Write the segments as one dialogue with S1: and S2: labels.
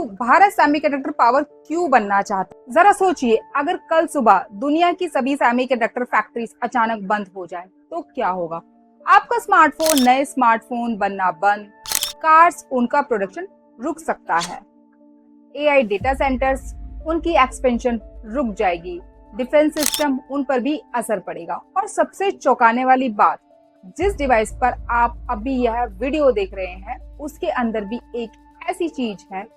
S1: Bharat semiconductor power क्यों बनना चाहता है? जरा सोचिए, अगर कल सुबह दुनिया की सभी सेमीकंडक्टर फैक्ट्रीज अचानक बंद हो जाए तो क्या होगा? आपका स्मार्टफोन नए स्मार्टफोन बनना बंद, कार्स उनका प्रोडक्शन रुक सकता है, एआई डेटा सेंटर्स उनकी एक्सपेंशन रुक जाएगी, डिफेंस सिस्टम उन पर भी असर पड़ेगा। और सबसे चौंकाने वाली बात, जिस डिवाइस पर आप अभी यह वीडियो देख रहे हैं उसके अंदर भी एक ऐसी चीज है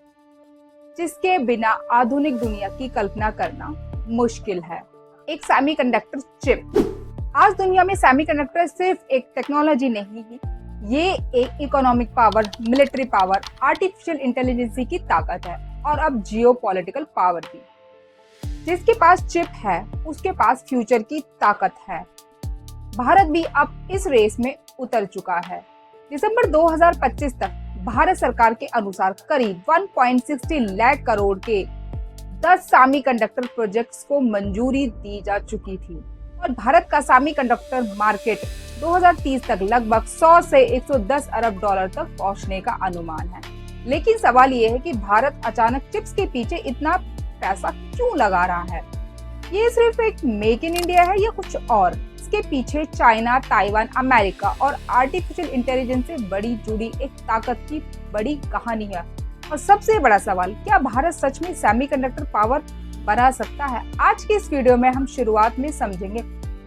S1: जिसके बिना आधुनिक दुनिया की कल्पना करना मुश्किल है, एक सेमीकंडक्टर चिप। आज दुनिया में सेमीकंडक्टर सिर्फ एक टेक्नोलॉजी नहीं है, ये एक economic power, military power, artificial intelligence की ताकत है और अब जियोपॉलिटिकल पावर भी। जिसके पास चिप है उसके पास फ्यूचर की ताकत है। भारत भी अब इस रेस में उतर चुका है। दिसंबर 2025 तक भारत सरकार के अनुसार करीब 1.60 लाख करोड़ के 10 सेमीकंडक्टर प्रोजेक्ट्स को मंजूरी दी जा चुकी थी और भारत का सेमीकंडक्टर मार्केट 2030 तक लगभग 100 से 110 अरब डॉलर तक पहुंचने का अनुमान है। लेकिन सवाल ये है कि भारत अचानक चिप्स के पीछे इतना पैसा क्यों लगा रहा है? ये सिर्फ एक मेक इन इंडिया है या कुछ और? इसके पीछे चाइना, ताइवान, अमेरिका और आर्टिफिशियल इंटेलिजेंस से बड़ी जुड़ी एक ताकत की बड़ी कहानी है। और सबसे बड़ा सवाल, क्या भारत सच में सेमीकंडक्टर पावर बना सकता है? आज की इस वीडियो में हम शुरुआत में समझेंगे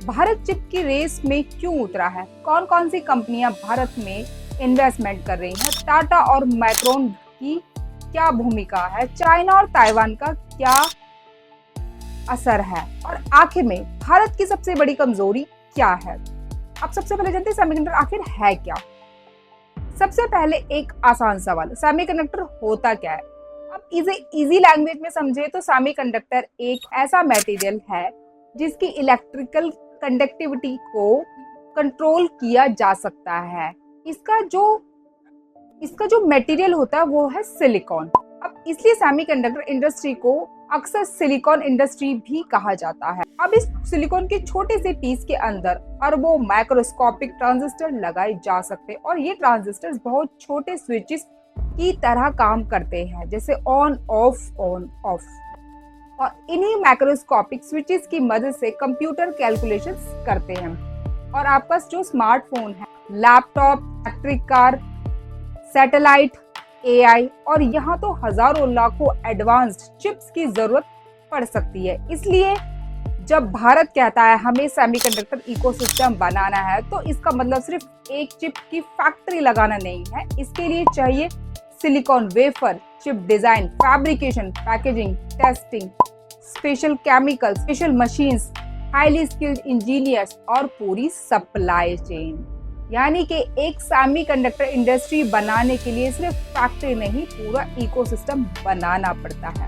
S1: भारत चिप की रेस में क्यों उतरा है, कौन कौन सी कंपनियां भारत में इन्वेस्टमेंट कर रही हैं, टाटा और माइक्रोन की क्या भूमिका है, चाइना और ताइवान का क्या असर है और आखिर में भारत की सबसे बड़ी कमजोरी क्या है। अब सबसे पहले जानते हैं सेमीकंडक्टर आखिर है क्या। सबसे पहले एक आसान सवाल, सेमीकंडक्टर होता क्या है? अब इसे इजी लैंग्वेज में समझे तो सेमीकंडक्टर एक ऐसा मटेरियल है जिसकी इलेक्ट्रिकल कंडक्टिविटी को कंट्रोल किया जा सकता है। इसका जो मटेरियल होता है वो है सिलिकॉन। अब इसलिए सेमीकंडक्टर इंडस्ट्री को अक्सर सिलिकॉन इंडस्ट्री भी कहा जाता है। अब इस सिलिकॉन के छोटे से पीस के अंदर अरबों माइक्रोस्कोपिक ट्रांजिस्टर लगाए जा सकते हैं और ये ट्रांजिस्टर बहुत छोटे स्विचेस की तरह काम करते हैं, जैसे ऑन ऑफ। और इन्हीं माइक्रोस्कोपिक स्विचेस की मदद से कंप्यूटर कैलकुलेशंस करते हैं। और आपका जो स्मार्टफोन है, laptop, electric car, satellite, AI और यहाँ तो हजारों लाखों एडवांस्ड चिप्स की जरूरत पड़ सकती है। इसलिए जब भारत कहता है हमें सेमीकंडक्टर इकोसिस्टम बनाना है तो इसका मतलब सिर्फ एक चिप की फैक्ट्री लगाना नहीं है। इसके लिए चाहिए silicon wafer, chip design, fabrication, packaging, testing, special chemicals, special machines, highly skilled engineers और पूरी सप्लाई चेन। यानी कि एक सेमीकंडक्टर इंडस्ट्री बनाने के लिए सिर्फ फैक्ट्री नहीं, पूरा इकोसिस्टम बनाना पड़ता है।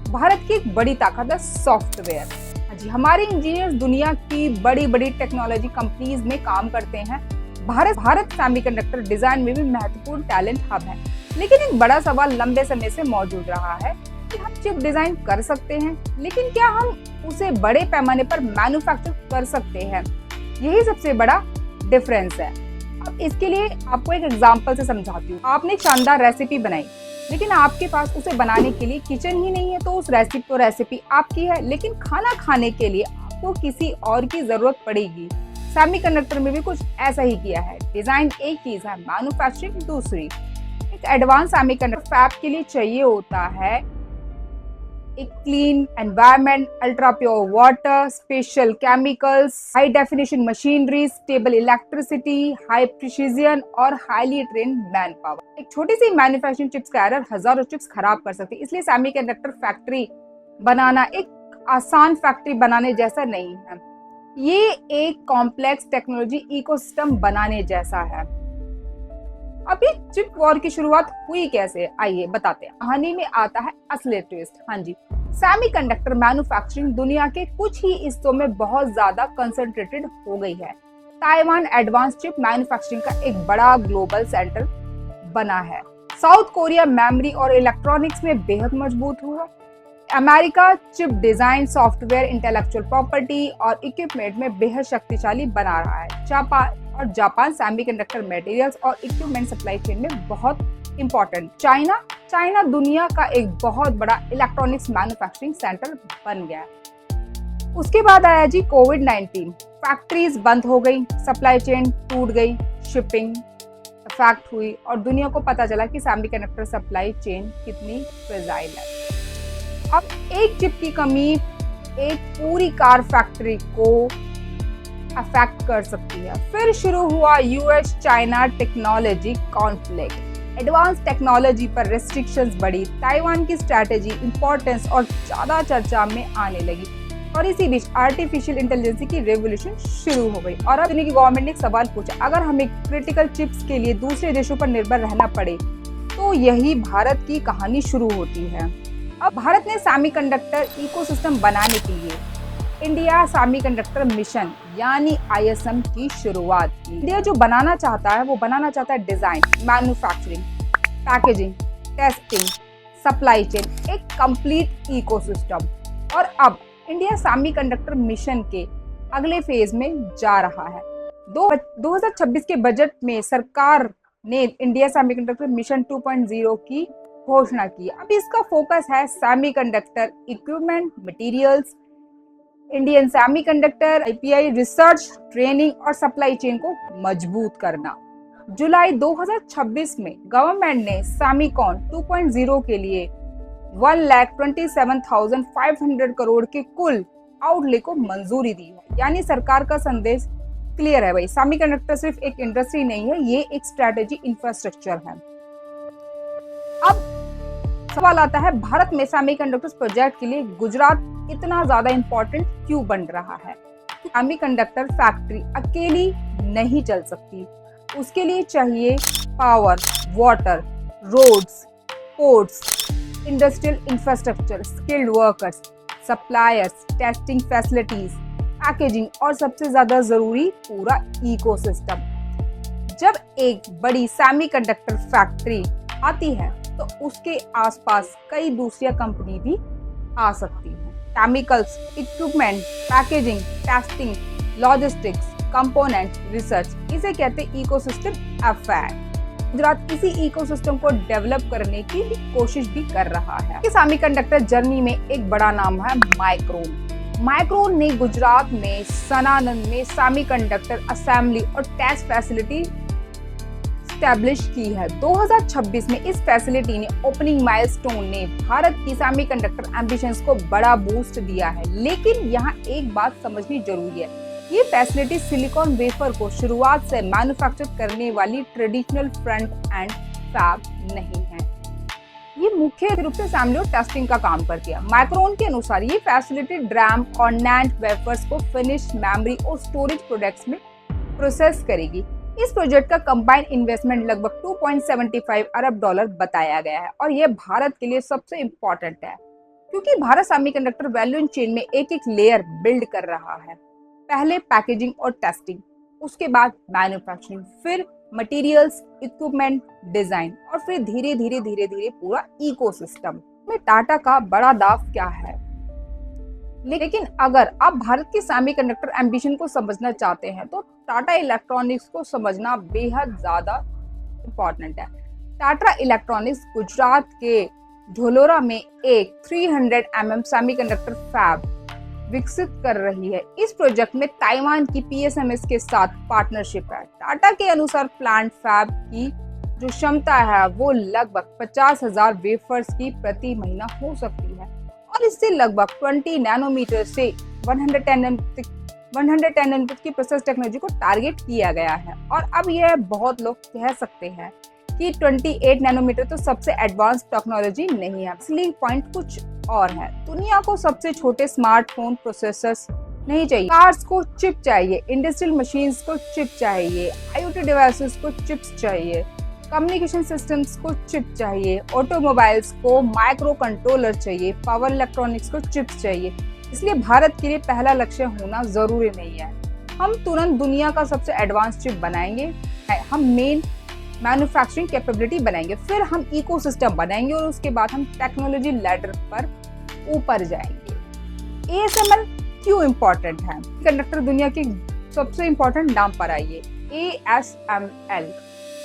S1: भारत की एक बड़ी ताकत है सॉफ्टवेयर। जी, हमारे इंजीनियर्स दुनिया की बड़ी बड़ी टेक्नोलॉजी कंपनीज में काम करते हैं। भारत सेमीकंडक्टर डिजाइन में भी महत्वपूर्ण टैलेंट हब है। लेकिन एक बड़ा सवाल लंबे समय से मौजूद रहा है कि हम चिप डिजाइन कर सकते हैं, लेकिन क्या हम उसे बड़े पैमाने पर मैन्युफैक्चर कर सकते हैं? यही सबसे बड़ा डिफरेंस है। अब इसके लिए आपको एक एग्जांपल से समझाती हूँ। आपने एक शानदार रेसिपी बनाई, लेकिन आपके पास उसे बनाने के लिए किचन ही नहीं है, तो उस रेसिपी आपकी है, लेकिन खाना खाने के लिए आपको किसी और की जरूरत पड़ेगी। सेमीकंडक्टर में भी कुछ ऐसा ही किया है। डिजाइन एक चीज है, मैन्युफैक्चरिंग दूसरी। एक एडवांस सेमीकंडक्टर फैब के लिए चाहिए होता है एक clean environment, ultra pure water, special chemicals, high definition machinery, stable electricity, high precision और हाईली ट्रेन्ड मैन पावर। एक छोटी सी मैन्युफैक्चरिंग चिप्स का एरर हजारों चिप्स खराब कर सकती है। इसलिए सेमीकंडक्टर फैक्ट्री बनाना एक आसान फैक्ट्री बनाने जैसा नहीं है, ये एक कॉम्प्लेक्स टेक्नोलॉजी इकोसिस्टम बनाने जैसा है। अब ये चिप वॉर की शुरुआत हुई कैसे, आइए बताते हैं। कहानी में आता है असली ट्विस्ट। हाँ जी, सेमीकंडक्टर मैन्युफैक्चरिंग दुनिया के कुछ ही हिस्सों में बहुत ज्यादा कंसंट्रेटेड हो गई है। ताइवान एडवांस चिप मैन्युफैक्चरिंग का एक बड़ा ग्लोबल सेंटर बना है। साउथ कोरिया मेमोरी और इलेक्ट्रॉनिक्स में बेहद मजबूत हुआ। America chip design, software, intellectual property और इक्विपमेंट में बेहद शक्तिशाली बना रहा है। जापान सेमीकंडक्टर मटेरियल्स और इक्विपमेंट सप्लाई चेन में बहुत इम्पोर्टेंट, चाइना चाइना दुनिया का एक बहुत बड़ा इलेक्ट्रॉनिक्स मैन्युफैक्चरिंग सेंटर बन गया। उसके बाद आया जी कोविड-19, फैक्ट्रीज बंद हो गई, सप्लाई चेन टूट गई, शिपिंग इफेक्ट हुई और दुनिया को पता चला कि सेमीकंडक्टर सप्लाई चेन कितनी फ्रेजाइल है। अब एक चिप की कमी एक पूरी कार फैक्ट्री को अफेक्ट कर सकती है। फिर शुरू हुआ US China technology conflict, advance technology पर रेस्ट्रिक्शंस बढ़ी, ताइवान की स्ट्रैटेजी इंपॉर्टेंस और ज्यादा चर्चा में आने लगी और इसी बीच आर्टिफिशियल इंटेलिजेंस की रेवोल्यूशन शुरू हो गई। और अब दुनिया की गवर्नमेंट ने एक सवाल पूछा, अगर हमें क्रिटिकल चिप्स के लिए दूसरे देशों पर निर्भर रहना पड़े तो यही भारत की कहानी शुरू होती है। अब भारत ने सेमीकंडक्टर इकोसिस्टम बनाने के लिए इंडिया सेमीकंडक्टर मिशन यानी ISM की शुरुआत की। इंडिया जो बनाना चाहता है वो बनाना चाहता है design, manufacturing, packaging, testing, supply chain, एक कंप्लीट इकोसिस्टम। और अब इंडिया सेमीकंडक्टर मिशन के अगले फेज में जा रहा है। 2026 के बजट में सरकार ने इंडिया सेमीकंडक्टर मिशन 2.0 की घोषणा की। अब इसका फोकस है semiconductor equipment, materials, Indian semiconductor IPI research, training और सप्लाई चेन को मजबूत करना। जुलाई 2026 में गवर्नमेंट ने सेमीकॉन 2.0 के लिए 1,27,500 करोड़ के कुल आउटले को मंजूरी दी है। यानी सरकार का संदेश क्लियर है भाई, सेमीकंडक्टर सिर्फ एक इंडस्ट्री नहीं है, ये एक स्ट्रेटेजी इंफ्रास्ट्रक्चर है। अब सवाल आता है, भारत में सेमीकंडक्टर्स प्रोजेक्ट के लिए गुजरात इतना ज्यादा इंपॉर्टेंट क्यों बन रहा है? सेमीकंडक्टर फैक्ट्री अकेली नहीं चल सकती, उसके लिए चाहिए power, water, roads, ports, industrial infrastructure, skilled workers, suppliers, testing facilities, packaging और सबसे ज्यादा जरूरी पूरा इकोसिस्टम। जब एक बड़ी सेमीकंडक्टर फैक्ट्री आती है तो उसके आसपास कई दूसरी कंपनी भी आ सकती है। Chemicals, equipment, packaging, testing, logistics, component, research, इसे कहते हैं इकोसिस्टम अफेयर। गुजरात इसी इकोसिस्टम को डेवलप करने की कोशिश भी कर रहा है। सेमीकंडक्टर जर्नी में एक बड़ा नाम है माइक्रोन। माइक्रोन ने गुजरात में सनानंद में सेमीकंडक्टर असेंबली और टेस्ट फैसिलिटी स्टैब्लिश की है। 2026 में इस फैसिलिटी ने ओपनिंग माइलस्टोन ने भारत की सेमीकंडक्टर एम्बिशंस को बड़ा बूस्ट दिया है। लेकिन यहाँ एक बात समझनी जरूरी है, ये फैसिलिटी सिलिकॉन वेफर को शुरुआत से मैन्युफैक्चर करने वाली ट्रेडिशनल फ्रंट एंड फैब नहीं है, ये मुख्य रूप से असेंबली और टेस्टिंग का काम करती है। माइक्रोन के अनुसार ये फैसिलिटी ड्रैम और नैंड वेफर्स को फिनिश मेमोरी और स्टोरेज प्रोडक्ट्स में प्रोसेस करेगी। इस प्रोजेक्ट का कंबाइंड इन्वेस्टमेंट लगभग 2.75 अरब डॉलर बताया गया है और यह भारत के लिए सबसे इम्पोर्टेंट है क्योंकि भारत सेमीकंडक्टर वैल्यू चेन में एक एक लेयर बिल्ड कर रहा है। पहले पैकेजिंग और टेस्टिंग, उसके बाद मैन्युफैक्चरिंग, फिर मटेरियल्स, इक्विपमेंट, डिजाइन और फिर धीरे धीरे पूरा इकोसिस्टम में टाटा का बड़ा दाव क्या है। लेकिन अगर आप भारत के सेमीकंडक्टर एम्बिशन को समझना चाहते हैं तो टाटा इलेक्ट्रॉनिक्स को समझना बेहद ज्यादा इम्पोर्टेंट है। टाटा इलेक्ट्रॉनिक्स गुजरात के ढोलोरा में एक 300 mm सेमीकंडक्टर फैब विकसित कर रही है। इस प्रोजेक्ट में ताइवान की PSMS के साथ पार्टनरशिप है। टाटा के अनुसार प्लांट फैब की जो क्षमता है वो लगभग 50,000 वेफर्स की प्रति महीना हो सकती है और इससे लगभग 20 नैनोमीटर से 110 नैनोमीटर की प्रोसेस टेक्नोलॉजी को टारगेट किया गया है। और अब यह बहुत लोग कह सकते हैं कि 28 नैनोमीटर तो सबसे एडवांस टेक्नोलॉजी नहीं है। असली पॉइंट कुछ और है। दुनिया को सबसे छोटे स्मार्टफोन प्रोसेसर्स नहीं चाहिए, कार्स को चिप चाहिए, इंडस्ट्रियल मशीन्स को चिप चाहिए, IoT डिवाइसेस को चिप्स चाहिए, कम्युनिकेशन सिस्टम्स को चिप चाहिए, ऑटोमोबाइल्स को माइक्रो कंट्रोलर चाहिए, पावर इलेक्ट्रॉनिक्स को चिप्स चाहिए। इसलिए भारत के लिए पहला लक्ष्य होना जरूरी नहीं है हम तुरंत दुनिया का सबसे एडवांस चिप बनाएंगे, हम मेन मैन्युफैक्चरिंग कैपेबिलिटी बनाएंगे, फिर हम इकोसिस्टम बनाएंगे और उसके बाद हम टेक्नोलॉजी लैडर पर ऊपर जाएंगे। ASML क्यों इम्पोर्टेंट है? कंडक्टर दुनिया के सबसे इम्पोर्टेंट नाम पर आइए। ASML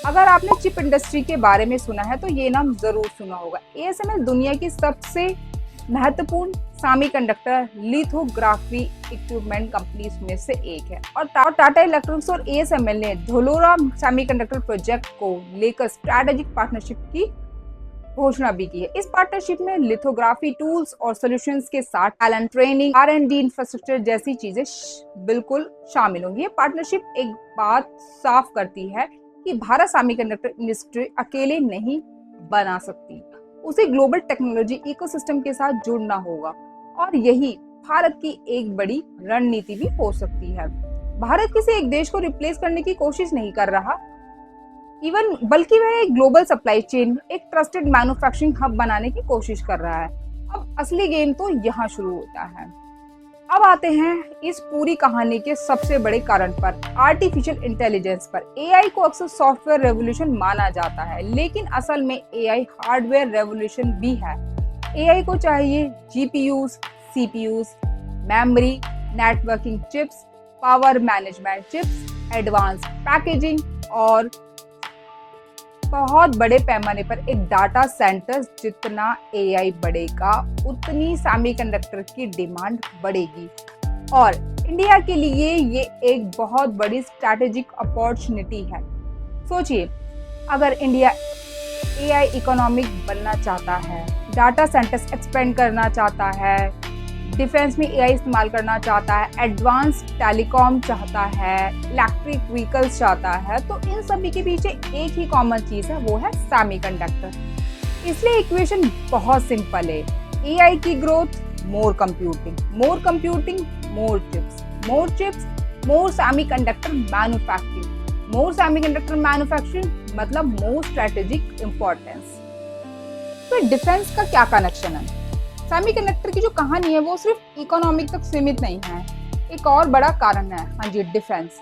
S1: अगर आपने चिप इंडस्ट्री के बारे में सुना है तो ये नाम जरूर सुना होगा। ASML दुनिया की सबसे महत्वपूर्ण सेमीकंडक्टर लिथोग्राफी इक्विपमेंट कंपनीज में से एक है और टाटा इलेक्ट्रॉनिक्स और ASML ने धोलोरा सेमीकंडक्टर प्रोजेक्ट को लेकर स्ट्रैटेजिक पार्टनरशिप की घोषणा भी की है। इस पार्टनरशिप में लिथोग्राफी टूल्स और सॉल्यूशंस के साथ टैलेंट ट्रेनिंग, R&D इंफ्रास्ट्रक्चर जैसी चीजें बिल्कुल शामिल होंगी। ये पार्टनरशिप एक बात साफ करती है कि भारत सेमीकंडक्टर इंडस्ट्री अकेले नहीं बना सकती, उसे ग्लोबल टेक्नोलॉजी इकोसिस्टम के साथ जुड़ना होगा और यही भारत की एक बड़ी रणनीति भी हो सकती है। भारत किसी एक देश को रिप्लेस करने की कोशिश नहीं कर रहा, बल्कि वह एक ग्लोबल सप्लाई चेन, एक ट्रस्टेड मैन्युफैक्चरिंग हब बनाने की कोशिश कर रहा है। अब असली गेम तो यहाँ शुरू होता है। अब आते हैं इस पूरी कहानी के सबसे बड़े कारण पर, आर्टिफिशियल इंटेलिजेंस पर। AI को अक्सर सॉफ्टवेयर रेवोल्यूशन माना जाता है, लेकिन असल में AI हार्डवेयर रेवोल्यूशन भी है। AI को चाहिए GPUs, CPUs, memory, networking chips, power management chips, advance packaging और बहुत बड़े पैमाने पर एक डाटा सेंटर। जितना AI बढ़ेगा उतनी सेमीकंडक्टर की डिमांड बढ़ेगी और इंडिया के लिए ये एक बहुत बड़ी स्ट्रैटेजिक अपॉर्चुनिटी है। सोचिए, अगर इंडिया AI इकोनॉमिक बनना चाहता है, डाटा सेंटर्स एक्सपेंड करना चाहता है, डिफेंस में AI इस्तेमाल करना चाहता है, एडवांस टेलीकॉम चाहता है, इलेक्ट्रिक व्हीकल्स चाहता है, तो इन सभी के पीछे एक ही कॉमन चीज है, वो है सेमीकंडक्टर। इसलिए इक्वेशन बहुत सिंपल है। AI की ग्रोथ, मोर कंप्यूटिंग, मोर कंप्यूटिंग, मोर चिप्स, मोर चिप्स, मोर सेमीकंडक्टर मैन्युफैक्चरिंग, मोर सेमीकंडक्टर मैन्युफैक्चरिंग मतलब मोर स्ट्रेटेजिक इंपॉर्टेंस। तो डिफेंस का क्या कनेक्शन है? सेमीकंडक्टर की जो कहानी है वो सिर्फ इकोनॉमिक तक सीमित नहीं है, एक और बड़ा कारण है, हाँ जी, डिफेंस।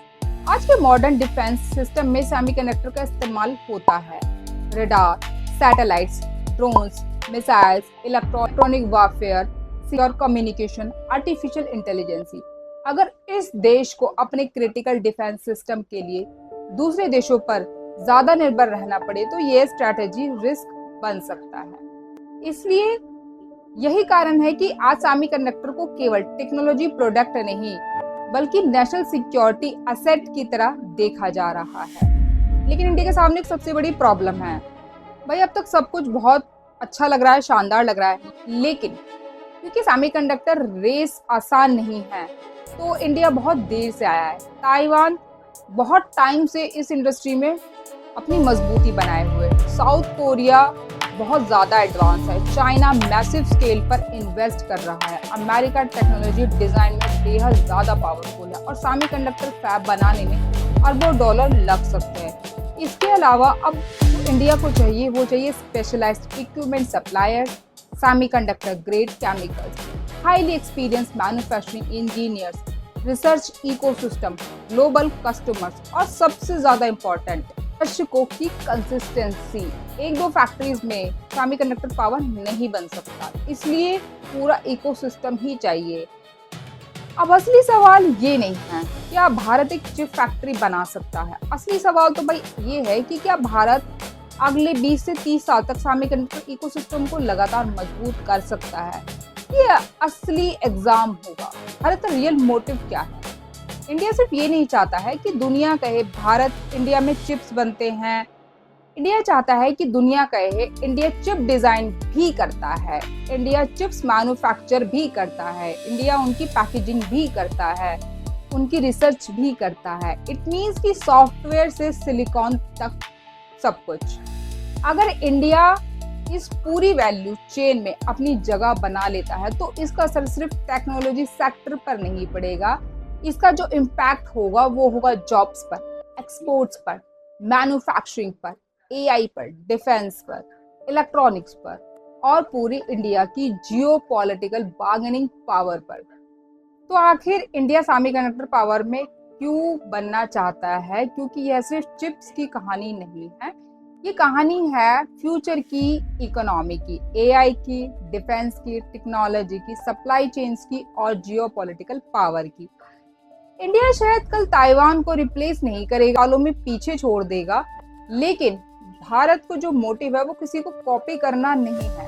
S1: आज के मॉडर्न डिफेंस सिस्टम में सेमीकंडक्टर का इस्तेमाल होता है। Radar, satellites, drones, missiles, electronic warfare, secure communication, artificial intelligence. अगर इस देश को अपने क्रिटिकल डिफेंस सिस्टम के लिए दूसरे देशों पर ज्यादा निर्भर रहना पड़े तो ये स्ट्रैटेजी रिस्क बन सकता है। इसलिए यही कारण है कि आज सेमीकंडक्टर को केवल टेक्नोलॉजी प्रोडक्ट नहीं बल्कि नेशनल सिक्योरिटी एसेट की तरह देखा जा रहा है। लेकिन इंडिया के सामने एक सबसे बड़ी प्रॉब्लम है। भाई, अब तक सब कुछ बहुत अच्छा लग रहा है, शानदार लग रहा है, लेकिन क्योंकि सेमीकंडक्टर रेस आसान नहीं है तो इंडिया बहुत देर से आया है। ताइवान बहुत टाइम से इस इंडस्ट्री में अपनी मजबूती बनाए हुए, साउथ कोरिया बहुत ज़्यादा एडवांस है, चाइना मैसिव स्केल पर इन्वेस्ट कर रहा है, अमेरिका टेक्नोलॉजी डिज़ाइन में बेहद ज़्यादा पावरफुल है और सेमीकंडक्टर फैब बनाने में अरबों डॉलर लग सकते हैं। इसके अलावा अब इंडिया को चाहिए वो चाहिए specialized equipment supplier, semiconductor grade chemicals, highly experience manufacturing engineers, research ecosystem, global customers और सबसे ज़्यादा इम्पोर्टेंट दर्शकों की कंसिस्टेंसी। एक दो फैक्ट्रीज में सेमीकंडक्टर पावर नहीं बन सकता, इसलिए पूरा इकोसिस्टम ही चाहिए। अब असली सवाल ये नहीं है क्या भारत एक चिप फैक्ट्री बना सकता है, असली सवाल तो भाई ये है कि क्या भारत अगले 20 से 30 साल तक सेमीकंडक्टर इकोसिस्टम को लगातार मजबूत कर सकता है। ये असली एग्जाम होगा। भारत का रियल मोटिव क्या है? इंडिया सिर्फ ये नहीं चाहता है कि दुनिया कहे भारत इंडिया में चिप्स बनते हैं, इंडिया चाहता है कि दुनिया कहे इंडिया चिप डिजाइन भी करता है, इंडिया चिप्स मैन्युफैक्चर भी करता है, इंडिया उनकी पैकेजिंग भी करता है, उनकी रिसर्च भी करता है। इट मीन्स कि सॉफ्टवेयर से सिलिकॉन तक सब कुछ। अगर इंडिया इस पूरी वैल्यू चेन में अपनी जगह बना लेता है तो इसका असर सिर्फ टेक्नोलॉजी सेक्टर पर नहीं पड़ेगा, इसका जो इम्पैक्ट होगा वो होगा जॉब्स पर, एक्सपोर्ट्स पर, मैन्युफैक्चरिंग पर, AI पर, डिफेंस पर, इलेक्ट्रॉनिक्स पर और पूरी इंडिया की जियोपॉलिटिकल बार्गेनिंग पावर पर। तो आखिर इंडिया सेमीकंडक्टर पावर में क्यों बनना चाहता है? क्योंकि यह सिर्फ चिप्स की कहानी नहीं है, ये कहानी है फ्यूचर की इकोनॉमी की, AI की, डिफेंस की, टेक्नोलॉजी की, सप्लाई चेन्स की और जियोपॉलिटिकल पावर की। इंडिया शायद कल ताइवान को रिप्लेस नहीं करेगा, सालों में पीछे छोड़ देगा, लेकिन भारत को जो मोटिव है वो किसी को कॉपी करना नहीं है।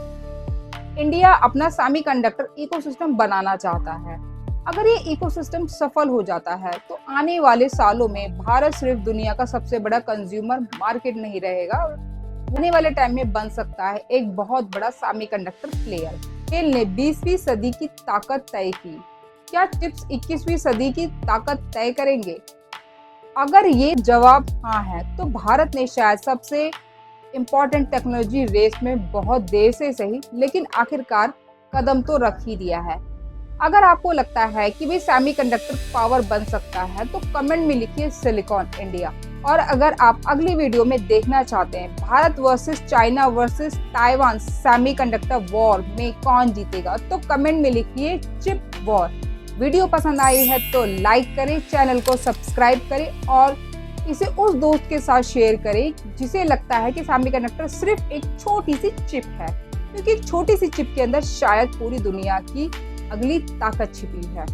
S1: इंडिया अपना सेमीकंडक्टर इकोसिस्टम बनाना चाहता है। अगर ये इकोसिस्टम सफल हो जाता है तो आने वाले सालों में भारत सिर्फ दुनिया का सबसे बड़ा कंज्यूमर मार्केट नहीं रहेगा, आने वाले टाइम में बन सकता है एक बहुत बड़ा सेमीकंडक्टर प्लेयर। खेल ने 20वीं सदी की ताकत तय की। क्या चिप्स 21वीं सदी की ताकत तय करेंगे? अगर ये जवाब हाँ है तो भारत ने शायद सबसे इम्पोर्टेंट टेक्नोलॉजी रेस में बहुत देर से सही लेकिन आखिरकार कदम तो रख ही दिया है। अगर आपको लगता है कि भाई सेमीकंडक्टर पावर बन सकता है तो कमेंट में लिखिए सिलिकॉन इंडिया। और अगर आप अगली वीडियो में देखना चाहते हैं Bharat versus China versus Taiwan semiconductor war में कौन जीतेगा तो कमेंट में लिखिए चिप वॉर। वीडियो पसंद आई है तो लाइक करें, चैनल को सब्सक्राइब करें और इसे उस दोस्त के साथ शेयर करें जिसे लगता है कि सेमीकंडक्टर सिर्फ एक छोटी सी चिप है, क्योंकि एक छोटी सी चिप के अंदर शायद पूरी दुनिया की अगली ताकत छिपी है।